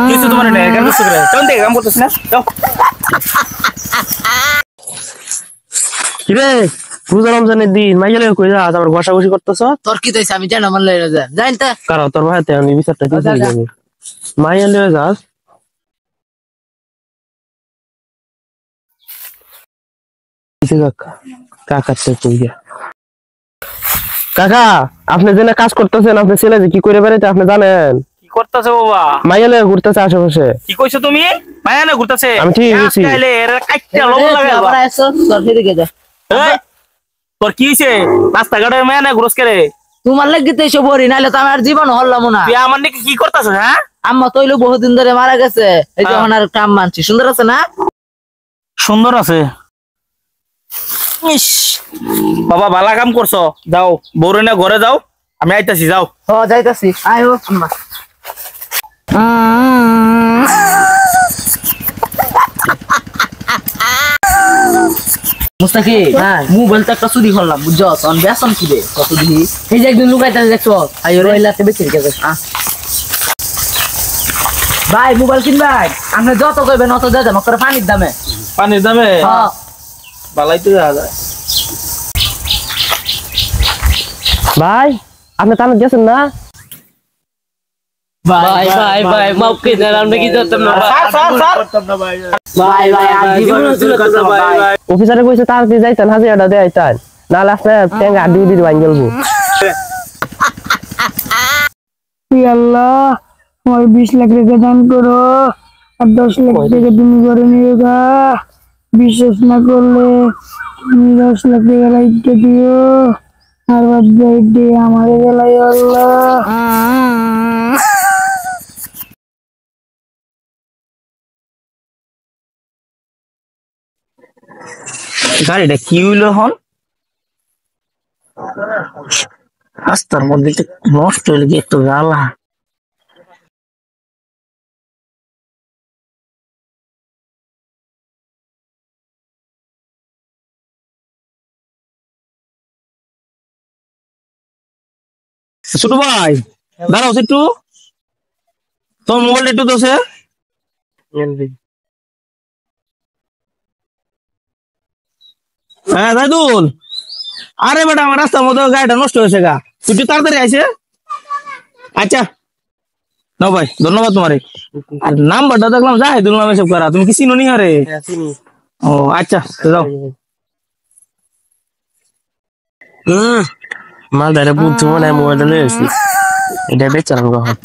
কিছু তোমার নেই কেন বুঝতে পারে কোন থেকে কাম করতেছ না যাও কিরে রোজা রমজানের দিন মাইয়ালে কই যা আবার ঘষাঘষি করতেছ তোর কি তাইছে আমি জানা মানলে জান তা কারণ তোর ভাইতে আমি বিচারটা দিতে যাবি মাইয়ালে যাস কাকা কাকাতে কই যা কাকা আপনি যেন কাজ করতেছেন আপনি ছেলে যে কি করে বেড়াইতে আপনি জানেন কি করতেছ বাবা মাইয়ালে ঘুরতেছে আশেপাশে কি কইছো তুমি মায়া না ঘুরতেছে আমি ঠিক বলছি তাইলে এর কাটতে লবণ লাগে আবার আইছো তোর দিকে যা এই তোর কি হইছে রাস্তাঘাটে মায়া না ঘুরস করে তোমার লাগি তো এসব বরি নাইলে তো আমার জীবন হল্লাম না তুই আমার নাকি কি করতেছ হ্যাঁ আম্মা তৈলো বহুদিন ধরে মারা গেছে এই যখন আর কাম মানছি সুন্দর আছে না সুন্দর আছে ইস বাবা ভালো কাম করছো যাও বউরে না ঘরে যাও আমি আইতাছি যাও ও যাইতাছি আয়ো আম্মা মুস্তাকি হ্যাঁ মোবাইলটা একটা চুরি করলাম বুঝছো তখন বেসন কি রে কত দিহি এই যে একদিন লুকাইতে দেখছো আইও রইলাতে বেঁচে গেছে ভাই মোবাইল কিনবাই আপনি যত কইবেন অত দিয়ে দেব করে পানির দামে পানির দামে হ্যাঁ বালাই তো যায় ভাই আপনি তাহলে গেছেন না ভাই ভাই ভাই মাফ করে দেন আমরা কি করতাম না ভাই ভাই আর জীবন ছিল তো ভাই অফিসারে কইছে তাড়াতাড়ি যাইতেন হাজিরাটা দেয় আইতেন নাহলে আপনার ট্যাঙ্ক আড্ডি উড্ডি ভাঙ গেলবো আল্লাহ আমার 20 লাখ টাকা দান করো আর 10 লাখ টাকা তুমি করে নিয়ে গা বিশ্বাস না করলে তুমি 10 লাখ টাকা রাইতে দিও আর বাদ দিয়ে আমার বেলায় আল্লাহ গাড়িটা কি হইলো হন রাস্তার মধ্যে নষ্ট হয়ে গিয়ে একটু জ্বালা ছোট ভাই দাঁড়াও একটু তোর মোবাইলটা একটু দোষে হ্যাঁ দাদুল আরে বেটা আমার রাস্তার মধ্যে গাড়িটা নষ্ট হয়েছে গা তুই একটু তাড়াতাড়ি আইসে আচ্ছা নাও ভাই ধন্যবাদ তোমারে আর নাম্বারটা দেখলাম যাই দুল নামে সব করা তুমি কি চিনো নি আরে ও আচ্ছা যাও মাল দাঁড়ে বুঝছো মনে হয় মোবাইলটা লয়ে আসি এটা বেচারাম কখন